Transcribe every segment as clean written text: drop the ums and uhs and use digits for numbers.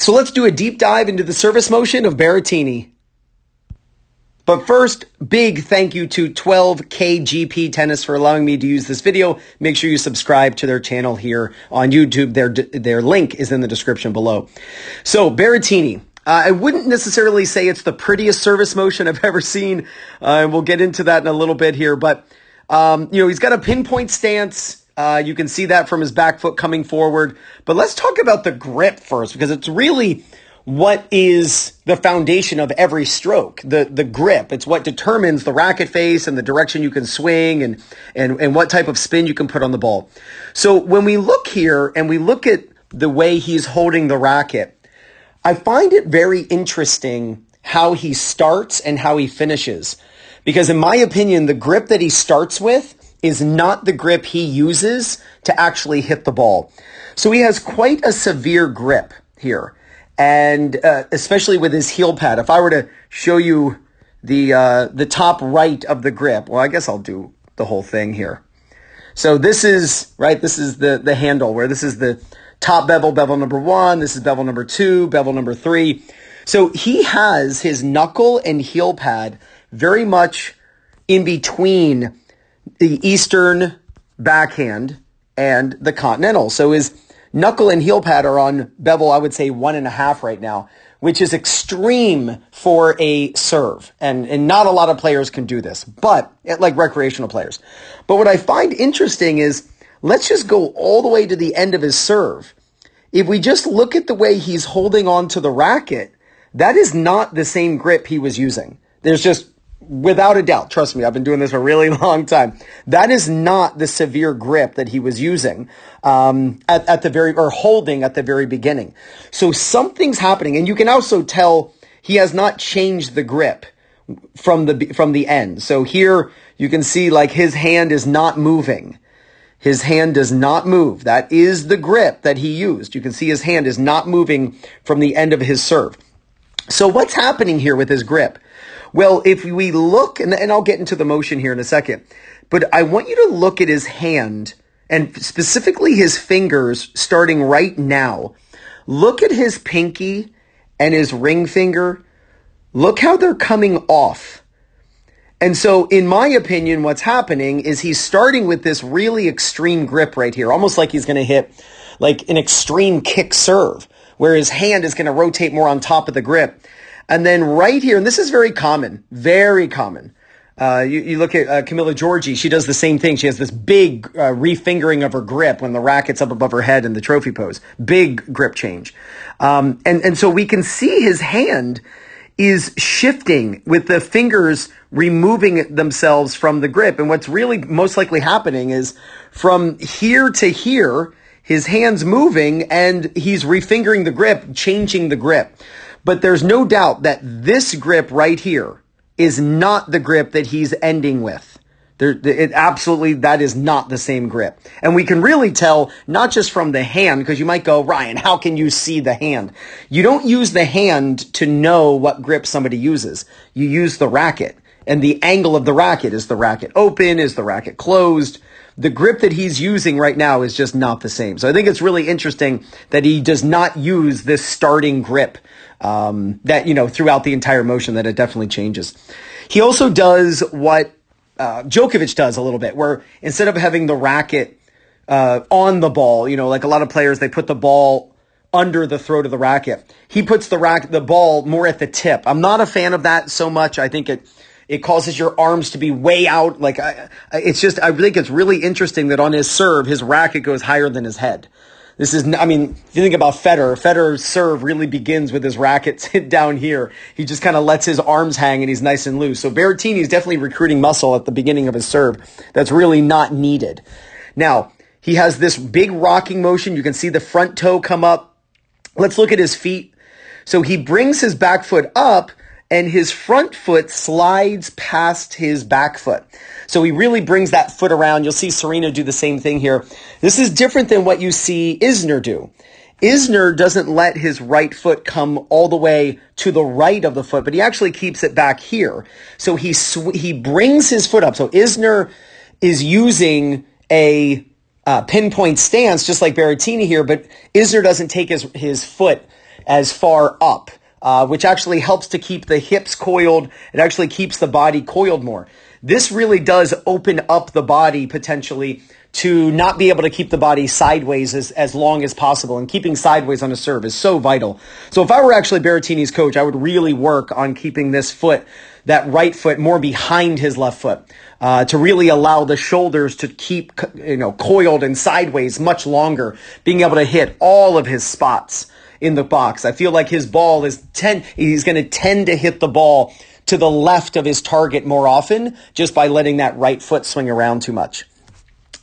So let's do a deep dive into the service motion of Berrettini. But first, big thank you to 12KGP Tennis for allowing me to use this video. Make sure you subscribe to their channel here on YouTube. Their link is in the description below. So Berrettini, I wouldn't necessarily say it's the prettiest service motion I've ever seen. And we'll get into that in a little bit here. But, he's got a pinpoint stance. You can see that from his back foot coming forward. But let's talk about the grip first, because it's really what is the foundation of every stroke, the grip. It's what determines the racket face and the direction you can swing and what type of spin you can put on the ball. So when we look here and we look at the way he's holding the racket, I find it very interesting how he starts and how he finishes. Because in my opinion, the grip that he starts with is not the grip he uses to actually hit the ball. So he has quite a severe grip here. And especially with his heel pad. If I were to show you the top right of the grip, well, I guess I'll do the whole thing here. So this is, right, this is the handle where this is the top bevel, bevel number 1. This is bevel number 2, bevel number 3. So he has his knuckle and heel pad very much in between the Eastern backhand and the Continental. So his knuckle and heel pad are on bevel, I would say 1.5 right now, which is extreme for a serve. And not a lot of players can do this, but like recreational players. But what I find interesting is, let's just go all the way to the end of his serve. If we just look at the way he's holding on to the racket, that is not the same grip he was using. There's just, without a doubt, trust me, I've been doing this a really long time. That is not the severe grip that he was using holding at the very beginning. So something's happening, and you can also tell he has not changed the grip from the end. So here you can see like his hand is not moving. His hand does not move. That is the grip that he used. You can see his hand is not moving from the end of his serve. So what's happening here with his grip? Well, if we look, and I'll get into the motion here in a second, but I want you to look at his hand, and specifically his fingers starting right now. Look at his pinky and his ring finger. Look how they're coming off. And so, in my opinion, what's happening is he's starting with this really extreme grip right here, almost like he's going to hit like an extreme kick serve, where his hand is going to rotate more on top of the grip. And then right here, and this is very common, very common. You look at Camilla Giorgi, she does the same thing. She has this big refingering of her grip when the racket's up above her head in the trophy pose. Big grip change. And so we can see his hand is shifting with the fingers removing themselves from the grip. And what's really most likely happening is from here to here, his hand's moving and he's refingering the grip, changing the grip. But there's no doubt that this grip right here is not the grip that he's ending with. Absolutely, that is not the same grip. And we can really tell, not just from the hand, because you might go, Ryan, how can you see the hand? You don't use the hand to know what grip somebody uses. You use the racket. And the angle of the racket. Is the racket open? Is the racket closed? The grip that he's using right now is just not the same. So I think it's really interesting that he does not use this starting grip throughout the entire motion, that it definitely changes. He also does what Djokovic does a little bit, where instead of having the racket on the ball, like a lot of players, they put the ball under the throat of the racket. He puts the ball more at the tip. I'm not a fan of that so much. I think it causes your arms to be way out. I think it's really interesting that on his serve, his racket goes higher than his head. If you think about Federer's serve really begins with his racket down here. He just kind of lets his arms hang and he's nice and loose. So Berrettini is definitely recruiting muscle at the beginning of his serve that's really not needed. Now, he has this big rocking motion. You can see the front toe come up. Let's look at his feet. So he brings his back foot up and his front foot slides past his back foot. So he really brings that foot around. You'll see Serena do the same thing here. This is different than what you see Isner do. Isner doesn't let his right foot come all the way to the right of the foot, but he actually keeps it back here. So he brings his foot up. So Isner is using a pinpoint stance, just like Berrettini here, but Isner doesn't take his foot as far up, which actually helps to keep the hips coiled. It actually keeps the body coiled more. This really does open up the body potentially to not be able to keep the body sideways as long as possible. And keeping sideways on a serve is so vital. So if I were actually Berrettini's coach, I would really work on keeping this foot, that right foot, more behind his left foot, to really allow the shoulders to keep, coiled and sideways much longer, being able to hit all of his spots in the box. I feel like his ball he's going to tend to hit the ball to the left of his target more often just by letting that right foot swing around too much.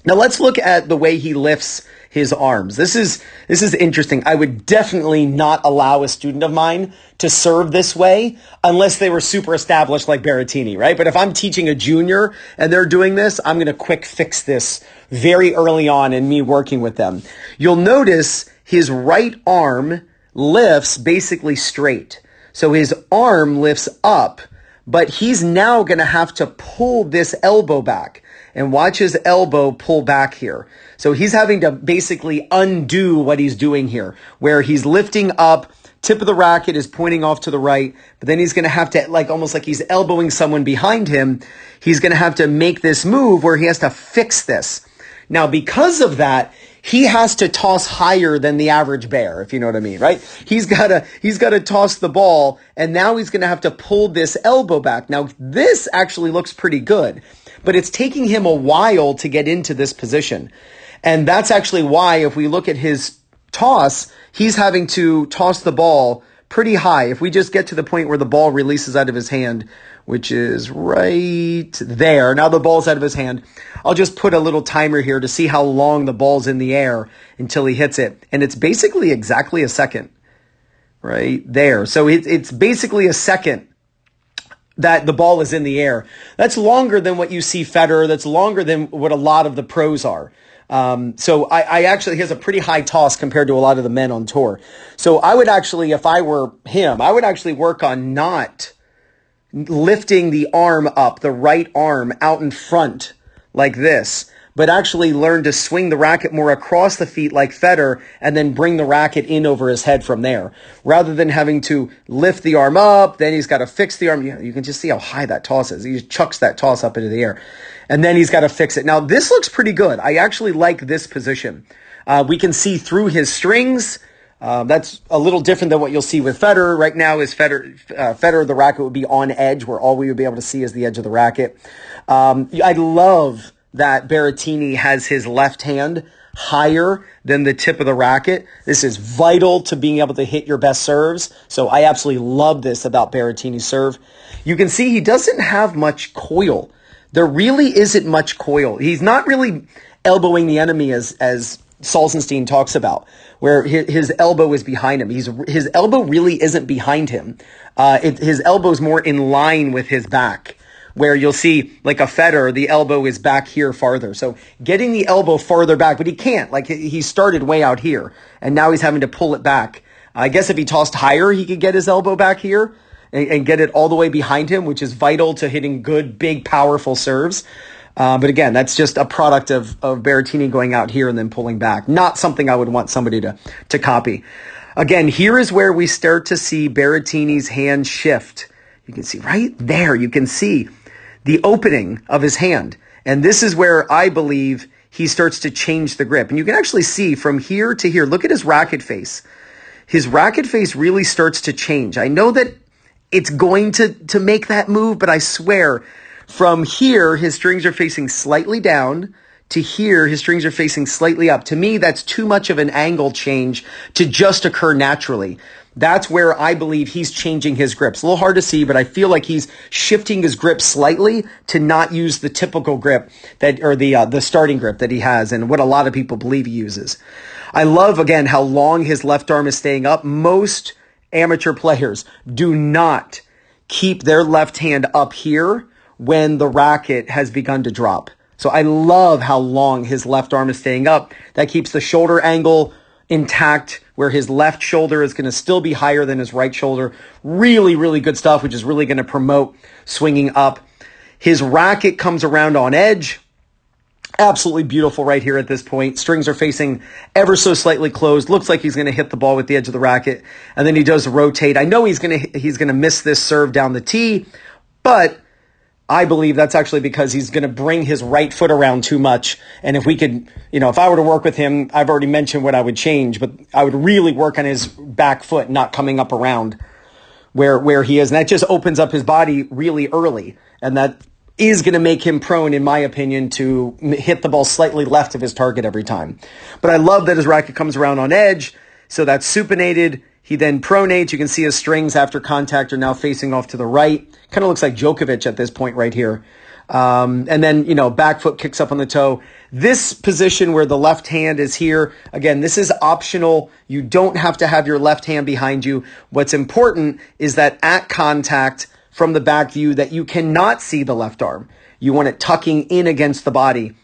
Now let's look at the way he lifts his arms. This is interesting. I would definitely not allow a student of mine to serve this way unless they were super established like Berrettini, right? But if I'm teaching a junior and they're doing this, I'm going to quick fix this very early on in me working with them. You'll notice his right arm lifts basically straight. So his arm lifts up, but he's now going to have to pull this elbow back. And watch his elbow pull back here. So he's having to basically undo what he's doing here, where he's lifting up, tip of the racket is pointing off to the right, but then he's going to have to, almost like he's elbowing someone behind him, he's going to have to make this move where he has to fix this. Now, because of that, he has to toss higher than the average bear, if you know what I mean, right? He's got to toss the ball, and now he's going to have to pull this elbow back. Now, this actually looks pretty good, but it's taking him a while to get into this position. And that's actually why, if we look at his toss, he's having to toss the ball pretty high. If we just get to the point where the ball releases out of his hand, which is right there. Now the ball's out of his hand. I'll just put a little timer here to see how long the ball's in the air until he hits it. And it's basically exactly a second right there. So it's basically a second that the ball is in the air. That's longer than what you see Federer. That's longer than what a lot of the pros are. So I actually, he has a pretty high toss compared to a lot of the men on tour. So I would actually, if I were him, I would actually work on not lifting the arm up, the right arm out in front like this, but actually learn to swing the racket more across the feet like Federer and then bring the racket in over his head from there, rather than having to lift the arm up. Then he's got to fix the arm. You can just see how high that toss is. He just chucks that toss up into the air, and then he's got to fix it. Now, this looks pretty good. I actually like this position. We can see through his strings. That's a little different than what you'll see with Federer. Right now is Federer, the racket would be on edge, where all we would be able to see is the edge of the racket. I love that Berrettini has his left hand higher than the tip of the racket. This is vital to being able to hit your best serves. So I absolutely love this about Berrettini's serve. You can see he doesn't have much coil. There really isn't much coil. He's not really elbowing the enemy as Salzenstein talks about, where his elbow is behind him. His elbow really isn't behind him. His elbow is more in line with his back, where you'll see, like a Federer, the elbow is back here farther. So getting the elbow farther back, but he can't. Like, he started way out here, and now he's having to pull it back. I guess if he tossed higher, he could get his elbow back here and get it all the way behind him, which is vital to hitting good, big, powerful serves. But again, that's just a product of Berrettini going out here and then pulling back. Not something I would want somebody to copy. Again, here is where we start to see Berrettini's hand shift. You can see right there, you can see the opening of his hand. And this is where I believe he starts to change the grip. And you can actually see from here to here, look at his racket face. His racket face really starts to change. I know that it's going to make that move, but I swear, from here, his strings are facing slightly down, to here, his strings are facing slightly up. To me, that's too much of an angle change to just occur naturally. That's where I believe he's changing his grips. A little hard to see, but I feel like he's shifting his grip slightly to not use the typical grip or the starting grip that he has and what a lot of people believe he uses. I love, again, how long his left arm is staying up. Most amateur players do not keep their left hand up here when the racket has begun to drop. So I love how long his left arm is staying up. That keeps the shoulder angle intact, where his left shoulder is going to still be higher than his right shoulder. Really, really good stuff, which is really going to promote swinging up. His racket comes around on edge. Absolutely beautiful right here at this point. Strings are facing ever so slightly closed. Looks like he's going to hit the ball with the edge of the racket. And then he does rotate. I know he's going to miss this serve down the tee, but I believe that's actually because he's going to bring his right foot around too much. And if we could, if I were to work with him, I've already mentioned what I would change, but I would really work on his back foot not coming up around where he is. And that just opens up his body really early. And that is going to make him prone, in my opinion, to hit the ball slightly left of his target every time. But I love that his racket comes around on edge. So that's supinated. He then pronates. You can see his strings after contact are now facing off to the right. Kind of looks like Djokovic at this point right here. And then, back foot kicks up on the toe. This position where the left hand is here, again, this is optional. You don't have to have your left hand behind you. What's important is that at contact from the back view that you cannot see the left arm. You want it tucking in against the body.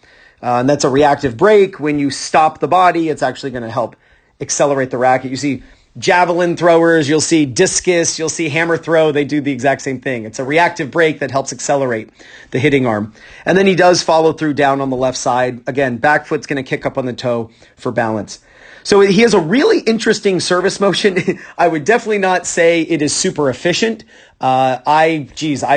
And that's a reactive break. When you stop the body, it's actually going to help accelerate the racket. You see javelin throwers, you'll see discus, you'll see hammer throw. They do the exact same thing. It's a reactive break that helps accelerate the hitting arm. And then he does follow through down on the left side. Again, back foot's going to kick up on the toe for balance. So he has a really interesting service motion. I would definitely not say it is super efficient. I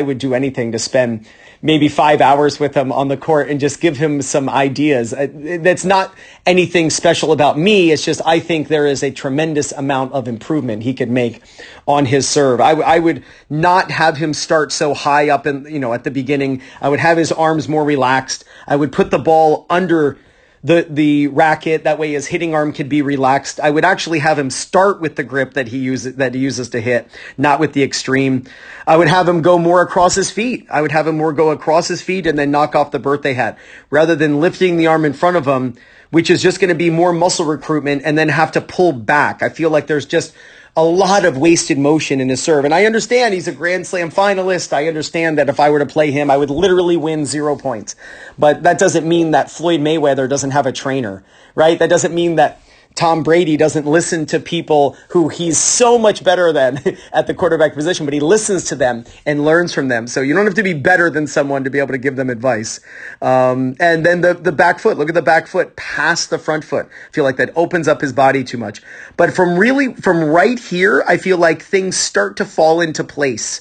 would do anything to spend maybe 5 hours with him on the court and just give him some ideas. That's not anything special about me. It's just I think there is a tremendous amount of improvement he could make on his serve. I would not have him start so high up in, at the beginning. I would have his arms more relaxed. I would put the ball under the racket. That way his hitting arm could be relaxed. I would actually have him start with the grip that he uses to hit, not with the extreme. I would have him go more across his feet. I would have him more go across his feet and then knock off the birthday hat rather than lifting the arm in front of him, which is just going to be more muscle recruitment and then have to pull back. I feel like there's just a lot of wasted motion in his serve. And I understand he's a Grand Slam finalist. I understand that if I were to play him, I would literally win 0 points. But that doesn't mean that Floyd Mayweather doesn't have a trainer, right? That doesn't mean that Tom Brady doesn't listen to people who he's so much better than at the quarterback position, but he listens to them and learns from them. So you don't have to be better than someone to be able to give them advice. And then the back foot, look at the back foot past the front foot. I feel like that opens up his body too much. But from right here, I feel like things start to fall into place.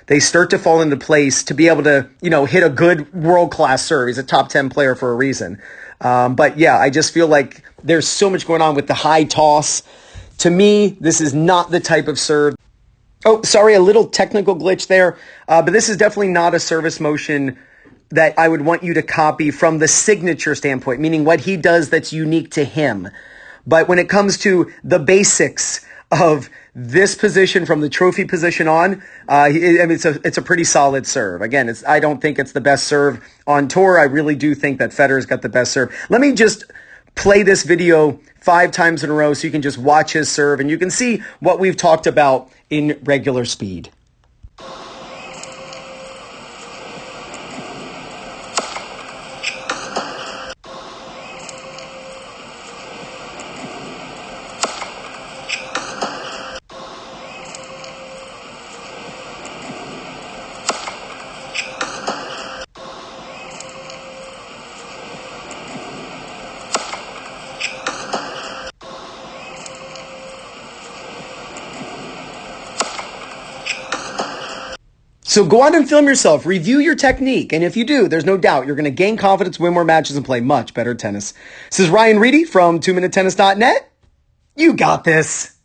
They start to fall into place to be able to, hit a good world-class serve. He's a top 10 player for a reason. But yeah, I just feel like there's so much going on with the high toss. To me, this is not the type of serve. Oh, sorry, a little technical glitch there. But this is definitely not a service motion that I would want you to copy from the signature standpoint, meaning what he does that's unique to him. But when it comes to the basics of this position from the trophy position on, it's a pretty solid serve. Again, I don't think it's the best serve on tour. I really do think that Federer's got the best serve. Let me just play this video 5 times in a row so you can just watch his serve and you can see what we've talked about in regular speed. So go out and film yourself, review your technique, and if you do, there's no doubt you're going to gain confidence, win more matches, and play much better tennis. This is Ryan Reedy from 2minutetennis.net. You got this.